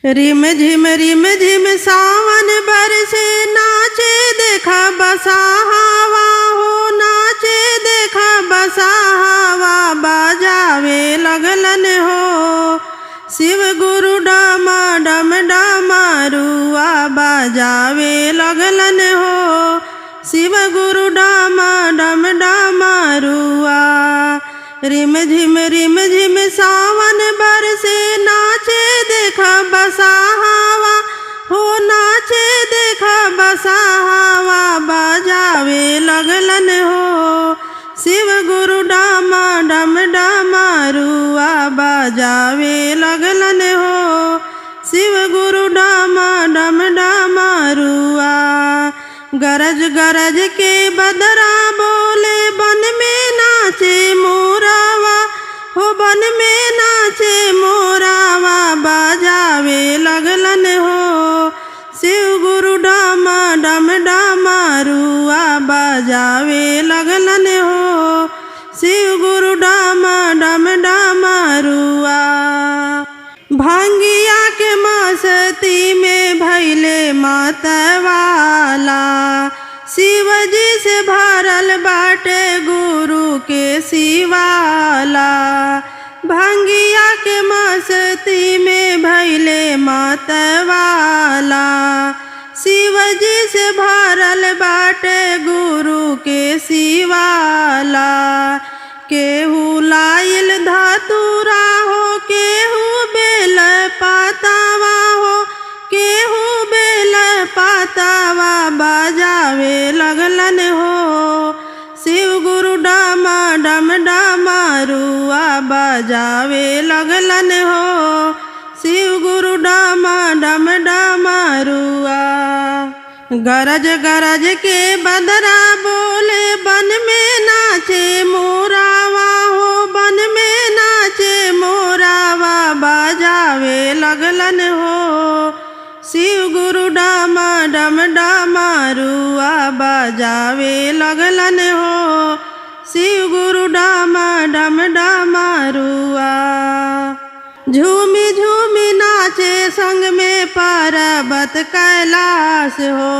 रिम झिम सावन बरसे, नाचे देखा बसा हवा हो, नाचे देखा बसा हवा, बाजावे लगलन हो शिव गुरु डामा डम डमरुआ, बाजावे लगलन हो शिव गुरु डामा डम डमरुआ। रिम झिम सावन बरसे, नाचे देखा बसा हवा हो, नाचे देखा बसा हवा, बाजावे लगलन हो शिव गुरु डामा डम डमरुआ, बाजावे लगलन हो शिव गुरु डामा डम डमरुआ। गरज गरज के बदरा बोले, बन में नाचे मोरावा हो, बन में नाचे मोरावा, बाजावे लगलन हो शिव गुरु डामा डम डमरुआ, बाजावे लगलन हो शिव गुरु डामा डम डमरुआ। भांगिया के मस्ती में भैले मतवाला, शिवजी से भरल बाटे गुरु के शिवाला। भांगिया के मस्ती में भैले मतवाला, शिवजी से भरल बाटे गुरु के शिवाला। केहू लाइल धतूरा हो, केहू बेल पातावा हो, केहू बेल पातावा, बाजावे लगलन हो शिव गुरु डामा डम डमरुआ, बाजावे लगलन हो शिव गुरु डामा डम डमरुआ। गरज गरज के बदरा बोले, बन में नाचे मोरावा हो, बन में नाचे मोरावा, बाजावे लगलन हो शिव गुरु डामा डम डमरुआ, बाजावे लगलन हो शिव गुरु डामा डम डमरुआ। झूमी झूमी नाचे संग में पर्वत कैलाश हो,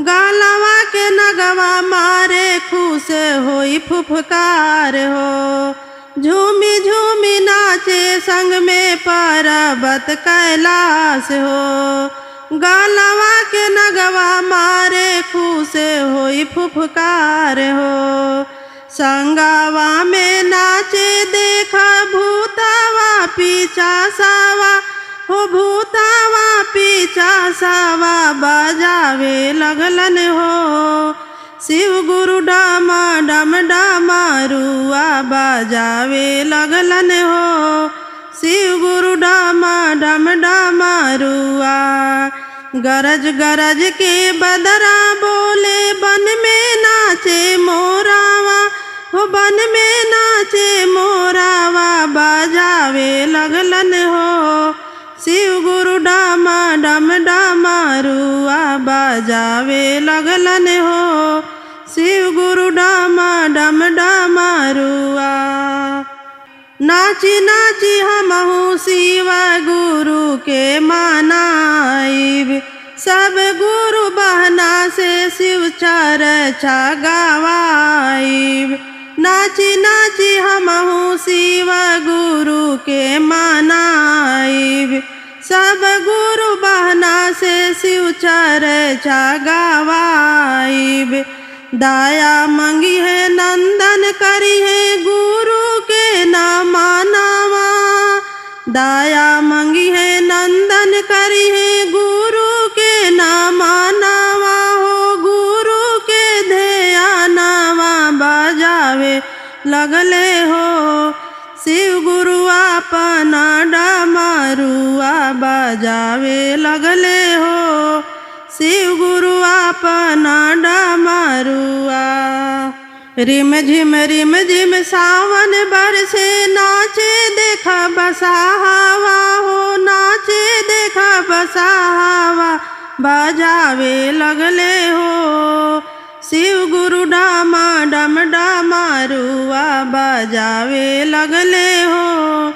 गालवा के नगवा मारे खुश होई फुफकार हो। झूमी झूमी नाचे संग में पर्वत कैलाश हो, गालवा के नगवा मारे खुश होई फुफकार हो। संगवा में नाचे देखा भूतावा पीछा सावा हो, भूतावा पीछा सावा, बाजावे लगलन हो शिव गुरु डामा डम डमरुआ, बाजावे लगलन हो शिव गुरु डामा डम डमरुआ। गरज गरज के बदरा बोले, बन में नाचे मोरावा हो, बन में नाचे मोरावा, बाजावे लगलन हो शिव गुरु डामा डम डमरुआ, बाजावे लगलन हो शिव गुरु डामा डम डमरुआ। नाची नाची हमहु शिव गुरु के मनाइब, सब गुरु बहना से शिव चर्चा गवाइब। नाची नाची हमहु शिव गुरु के मनाइब, सब गुरु बहना से शिव चर्चा गवाइब। दाया मंगी है नंदन करी है गुरु के न मानावा, दाया मंगी है नंदन करी है गुरु के न मानावा हो, गुरु के ध्यानावा, बाजावे लगले हो शिव गुरु अपना डमरुआ, बाजावे लगले हो शिव गुरु अपना डमरुआ। रिम झिम सावन बरसे, नाचे देखा बसा हवा हो, नाचे देखा बसा हवा, बाजावे लगले हो शिव गुरु डामा डम डमरुआ, बाजावे लगले हो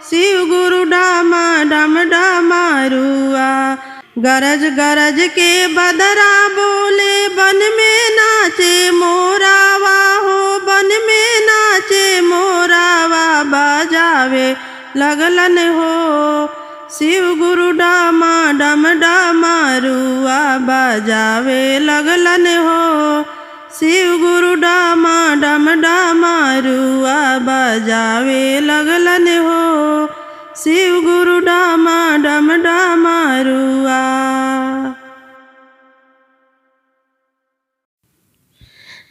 शिव गुरु डामा डम डमरुआ। गरज गरज के बदरा बोले बन में नाचे मोरावा हो, बन में नाचे मोरावा बजावे लगलन हो। शिव गुरु डामा डम डमरुआ बजावे लगलन हो। शिव गुरु डामा डम डमरुआ बजावे लगलन हो। शिव गुरु डामा डम डमरुआ।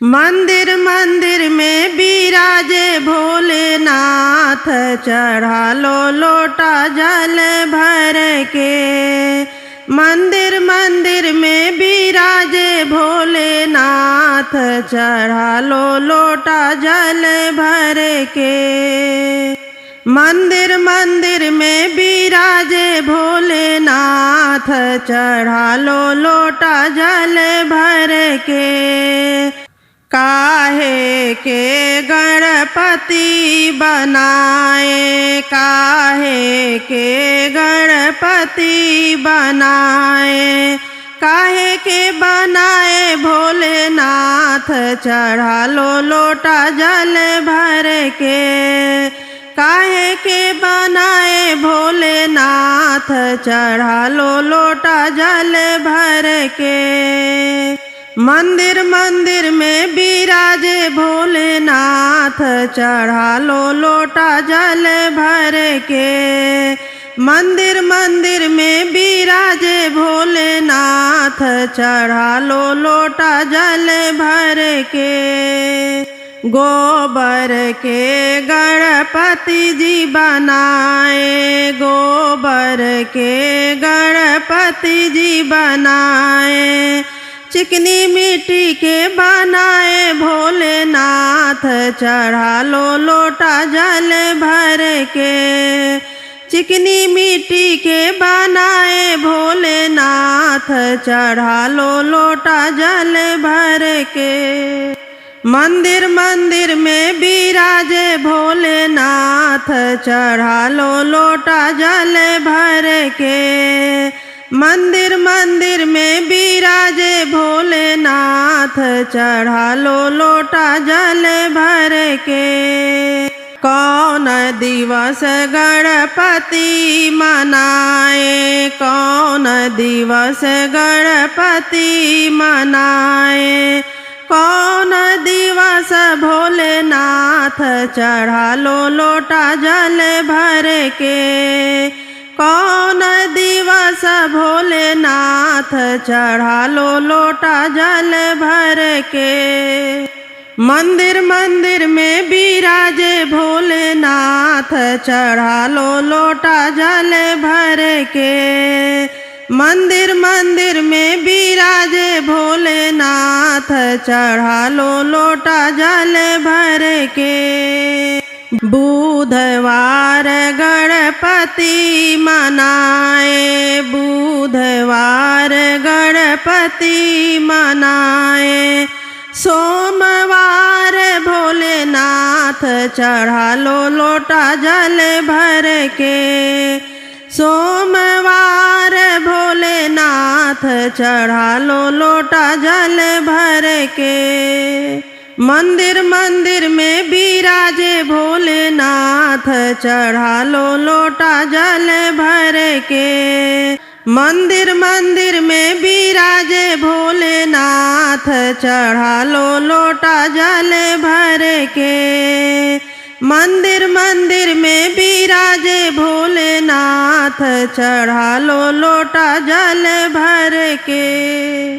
मंदिर मंदिर में बिराजे भोलेनाथ, चढ़ा लो लोटा जल भर के। मंदिर मंदिर में बिराजे भोलेनाथ, चढ़ा लो लोटा जल भर के। मंदिर मंदिर में बिराजे भोलेनाथ, चढ़ा लो लोटा जल भर के। काहे के गणपति बनाए, काहे के गणपति बनाए, काहे के बनाए भोलेनाथ, चढ़ा लो लोटा जल भर के। काहे के बनाए भोलेनाथ, चढ़ा लो लोटा जल भर के। मंदिर मंदिर में बिराजे भोलेनाथ, चढ़ा लो लोटा जल भर के। मंदिर मंदिर में बिराजे भोलेनाथ, चढ़ा लो लोटा जल भर के। गोबर के गणपति जी बनाए, गोबर के गणपति जी बनाए। चिकनी मिट्टी के बनाए भोलेनाथ, चढ़ा लो लोटा जल भर के। चिकनी मिट्टी के बनाए भोलेनाथ, चढ़ा लो लोटा जल भर के। मंदिर मंदिर में बिराजे भोलेनाथ, चढ़ा लो लोटा जल भर के। मंदिर मंदिर में बिराजे भोलेनाथ, चढ़ा लो लोटा जल भर के। कौन दिवस गणपति मनाए, कौन दिवस गणपति मनाए। कौन दिवस भोलेनाथ, चढ़ा लो लोटा जल भर के। कौन दिवस भोलेनाथ, चढ़ा लो लोटा जल भर के। मंदिर मंदिर में बिराजे भोलेनाथ, चढ़ा लो लोटा जल भर के। मंदिर मंदिर में बिराजे भोलेनाथ, चढ़ा लो लोटा जल भर के। बुधवार गणपति मनाए, बुधवार गणपति मनाए। सोमवार भोलेनाथ, चढ़ा लो लोटा जल भर के। सोमवार भोलेनाथ, चढ़ा लो लोटा जल भर के। मंदिर मंदिर में बिराजे भोलेनाथ, चढ़ा लो लोटा जल भर के। मंदिर मंदिर में बिराजे भोलेनाथ, चढ़ा लो लोटा जल भर के। मंदिर मंदिर में बिराजे भोलेनाथ, चढ़ा लो लोटा जल भर के।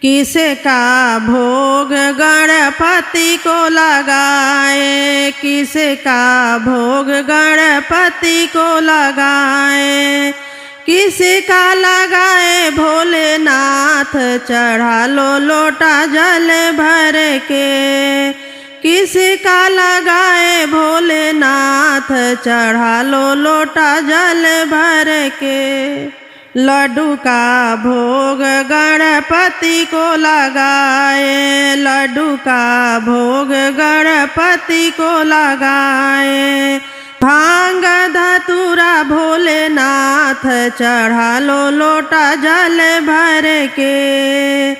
किसका भोग गणपति को लगाए, किसका भोग गणपति को लगाए। किसका लगाए भोलेनाथ, चढ़ा लो लोटा जल भर के। किसका लगाए भोलेनाथ, चढ़ा लो लोटा जल भर के। लड्डू का भोग गणपति को लगाए, लड्डू का भोग गणपति को लगाए। भांग धतूरा भोलेनाथ, नाथ चढ़ा लो लोटा जल भर के।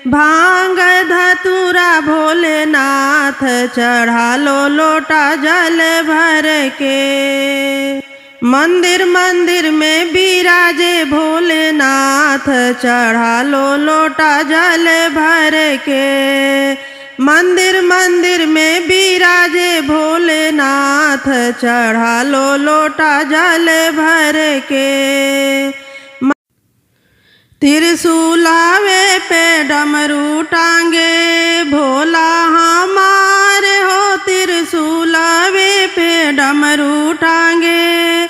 भांग धतूरा भोलेनाथ चढ़ा लो लोटा जल भर के। मंदिर मंदिर में बिराजे भोलेनाथ चढ़ा लो लोटा जल भर के। मंदिर मंदिर में बिराजे भोलेनाथ चढ़ा लो लोटा जल भर के। त्रिशूलावे पे डमरू टांगे भोला हमारे हो। त्रिशूलावे पे डमरू टांगे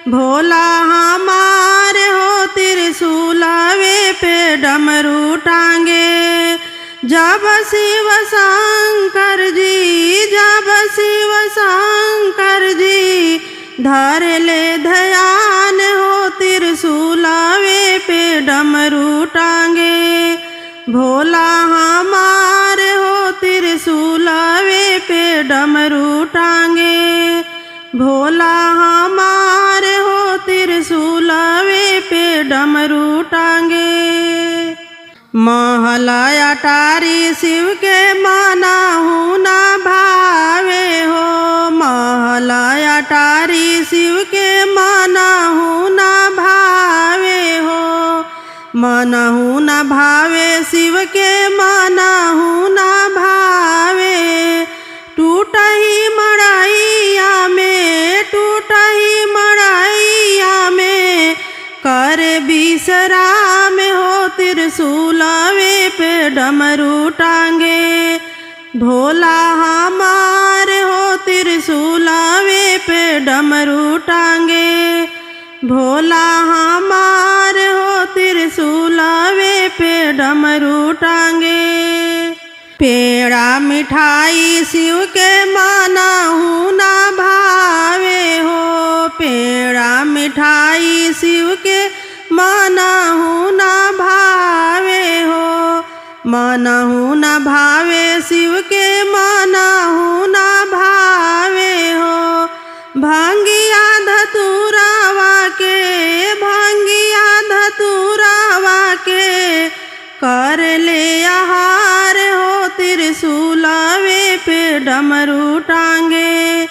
भोला हमारे हो। त्रिशूलावे पे डमरू टांगे। जब शिव शंकर जी जब शिव शंकर जी धर ले ध्यान हो। त्रिशूलावे पे डमरू टांगे भोला हमारे हो। त्रिशूलावे पे डमरू टांगे भोला हमारे हो। त्रिशूलावे पे डमरू टांगे। महलाया टारी शिव के मानाहू ना भावे हो। महलाया टारी शिव के मानाहू ना भावे हो। मानाहू ना भावे शिव के मानाहू ना भावे। टूटही मड़ैया में टूटही मड़ैया में कर विश्राम हो। त्रिशूलावे पे डमरू टांगे भोला हमारे हो। त्रिशूलावे पे डमरू टांगे भोला हमारे हो। त्रिशूलावे पे डमरू टांगे। पेड़ा मिठाई शिव के मानाहू ना भावे हो। पेड़ा मिठाई शिव के मानाहू ना भावे हो। मानाहू ना भावे शिव के मानाहू ना भावे हो। भांगिया धतूरावा के भांगिया धतूरावा के कर ले आहार हो। त्रिशूलावे पे डमरू टांगे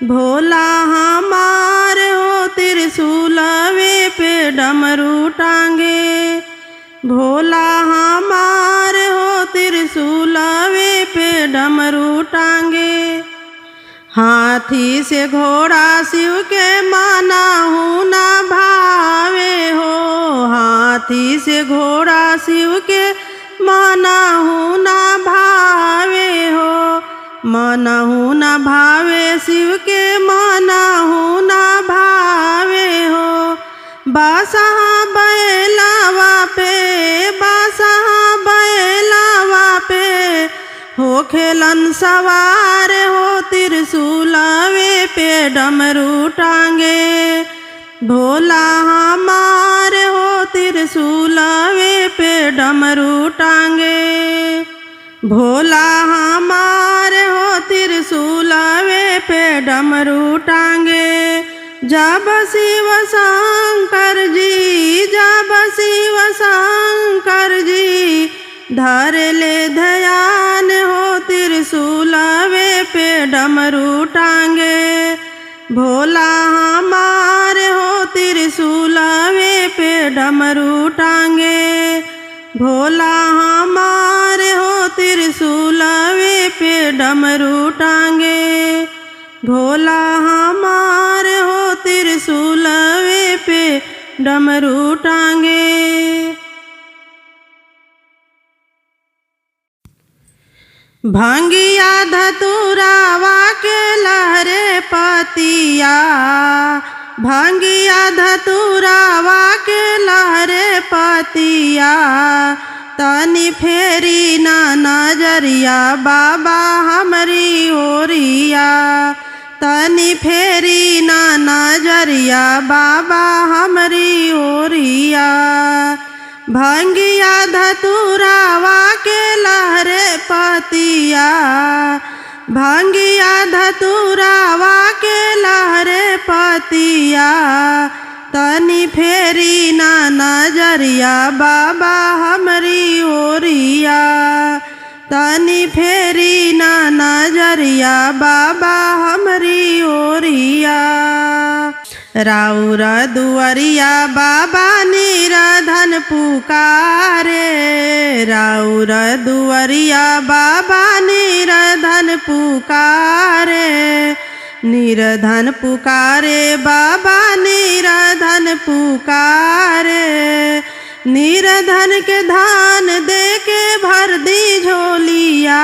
भोला हमारे हो। त्रिशूलावे पे डमरू टांगे भोला हमारे हो। त्रिशूलावे पे डमरू टांगे। हाथी से घोड़ा शिव के मानाहू ना भावे हो। हाथी से घोड़ा शिव के मानाहू ना भावे हो। मानाहू ना भावे शिव के मानाहू ना भावे हो। बासहा बैलावा पे बासहा बैलावा पे हो खेलन सवार हो। त्रिशूलावे पे डमरू टांगे भोला हमारे हो। त्रिशूलावे पे डमरू टांगे भोला हमारे हो। त्रिशूलावे पे डमरू टांगे। जब शिव शंकर जी जब शिव शंकर जी धर ले ध्यान हो। त्रिशूलावे पे डमरू टांगे भोला हमारे हो। त्रिशूलावे पे डमरू टांगे भोला हमारे हो। त्रिशूलावे पे डमरू टांगे भोला हमारे हो। त्रिशूलावे पे डमरू टांगे। भांगिया धतूरावा के लहरे पतिया भांगिया धतूरावा के लहरे पतिया। तनी फेरी ना नजरिया बाबा हमरी ओरिया। तनी फेरी ना नजरिया बाबा हमरी ओरिया। भांगिया धतूरावा के लहरे पतिया भांगिया धतूरावा के लहरे पतिया। तनी फेरी ना नजरिया बाबा हमरी ओरिया, तनी फेरी ना नजरिया बाबा हमरी ओरिया। राउर दुआरिया बाबा निराधन पुकारे, राउर दुआरिया बाबा निराधन पुकारे, निराधन पुकारे बाबा निराधन पुकारे। निराधन के धान दे के भर दी झोलिया,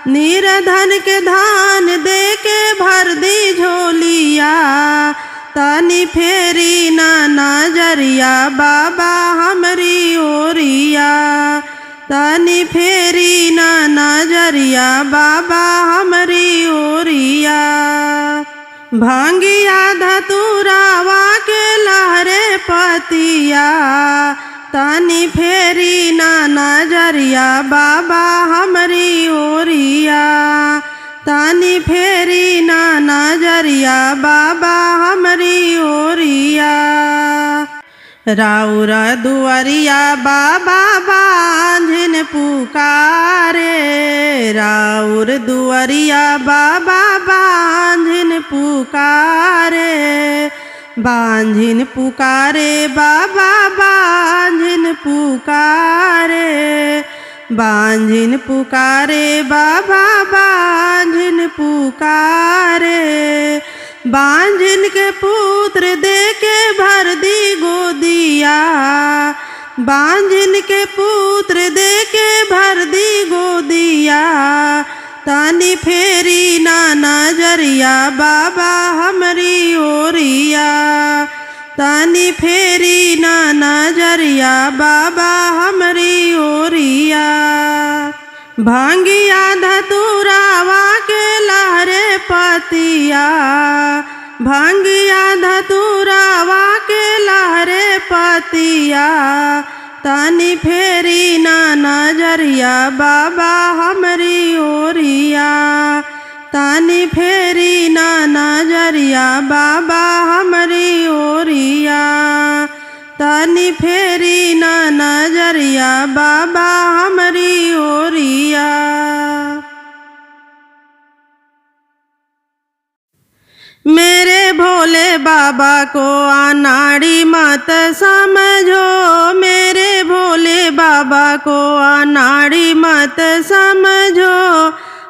निराधन के धान दे के भर दी झोलिया। तनी फेरी ना नजरिया बाबा हमरी ओरिया, तनी फेरी ना नजरिया बाबा हमरी ओरिया। भांगिया धतुरावा के लहरे पतिया, तनी फेरी ना नजरिया बाबा हमरी ओरिया, तनी फेरी ना नजरिया बाबा हमरी ओरिया। राउर दुआरिया बाबा बांझिन पुकारे, राउर दुआरिया बाबा बांझिन पुकारे, बांझिन पुकारे बाबा बांझिन पुकारे, बांझिन पुकारे बाबा बांझिन पुकारे। बांझिन के पुत्र दे के भर दी गोदिया, बांझिन के पुत्र दे के भर दी गोदिया। तनी फेरी ना नजरिया बाबा हमरी ओरिया, तनी फेरी ना नजरिया बाबा हमरी ओरिया। भांगिया धतुरावा के लहरे पतिया, भांगिया धतुरावा के लहरे पतिया। तनी फेरी ना नजरिया बाबा हमरी ओरिया, तनी फेरी ना नजरिया बाबा हमरी ओरिया, तनी फेरी ना नजरिया बाबा हमरी ओरिया। मेरे भोले बाबा को अनाड़ी मत समझो, मेरे भोले बाबा को अनाड़ी मत समझो,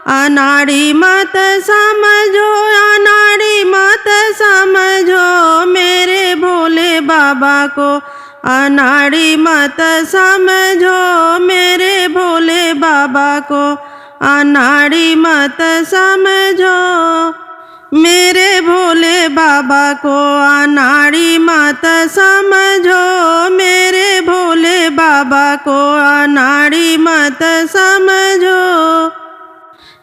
अनाड़ी मत समझो, अनाड़ी मत समझो। मेरे भोले बाबा को अनाड़ी मत समझो, मेरे भोले बाबा को अनाड़ी मत समझो। मेरे भोले बाबा को अनाड़ी मत समझो, मेरे भोले बाबा को अनाड़ी मत समझो।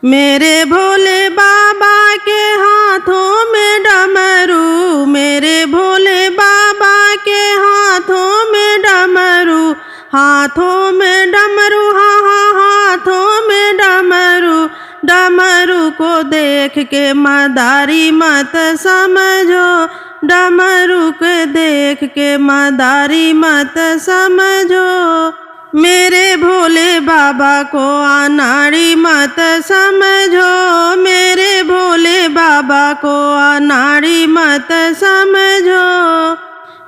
मेरे भोले बाबा के हाथों में डमरू, मेरे भोले बाबा के हाथों में डमरू, हाथों में डमरू, हाँ हाँ हाथों में डमरू। डमरू को देख के मदारी मत समझो, डमरू को देख के मदारी मत समझो। मेरे भोले बाबा को अनाड़ी मत समझो, मेरे भोले बाबा को अनाड़ी मत समझो।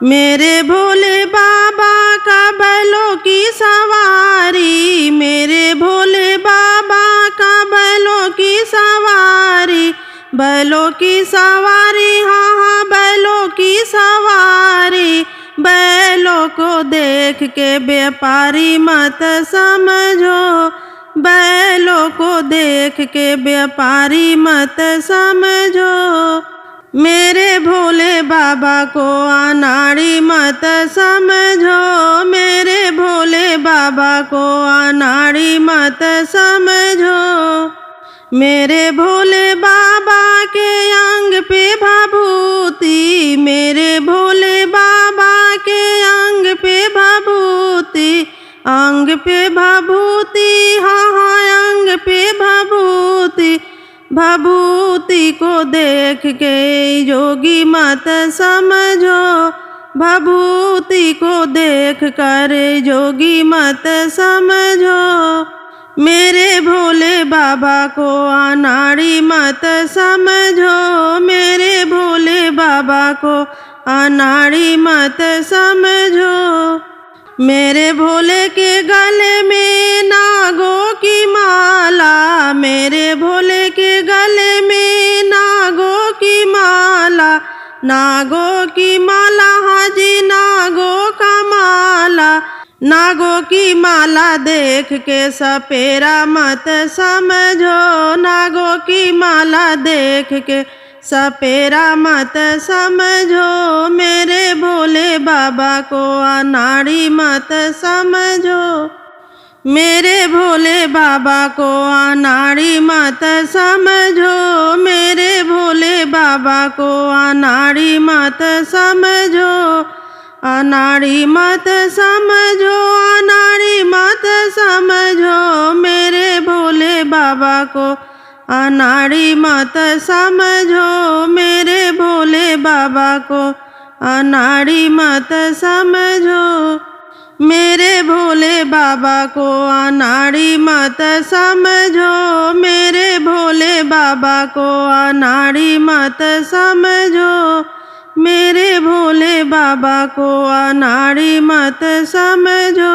मेरे भोले बाबा का बैलों की सवारी, मेरे भोले बाबा का बैलों की सवारी, बैलों की सवारी, हाँ हाँ बैलों की सवारी। बैलों को देख के व्यापारी मत समझो, बैलों को देख के व्यापारी मत समझो। मेरे भोले बाबा को अनाड़ी मत समझो, मेरे भोले बाबा को अनाड़ी मत समझो। मेरे भोले बाबा के अंग पे भभूति, मेरे भोले बाबा के अंग पे भभूति, अंग पे भभूति, हाँ हाँ अंग पे भभूति। भभूति को देख के योगी मत समझो, भभूति को देख कर योगी मत समझो। मेरे भोले बाबा को अनाड़ी मत समझो, मेरे भोले बाबा को अनाड़ी मत समझो। मेरे भोले के गले में नागों की माला, मेरे भोले के गले में नागों की माला, नागों की माला, हाजी नागों का माला। नागों की माला देख के सपेरा मत समझो, नागों की माला देख के सपेरा मत समझो। मेरे भोले बाबा को अनाड़ी मत समझो, मेरे भोले बाबा को अनाड़ी मत समझो, मेरे भोले बाबा को अनाड़ी मत समझो। अनाड़ी मत समझो, अनाड़ी मत समझो, मेरे भोले बाबा को अनाड़ी मत समझो, मेरे भोले बाबा को अनाड़ी मत समझो। मेरे भोले बाबा को अनाड़ी मत समझो, मेरे भोले बाबा को अनाड़ी मत समझो, मेरे भोले बाबा को अनाड़ी मत समझो।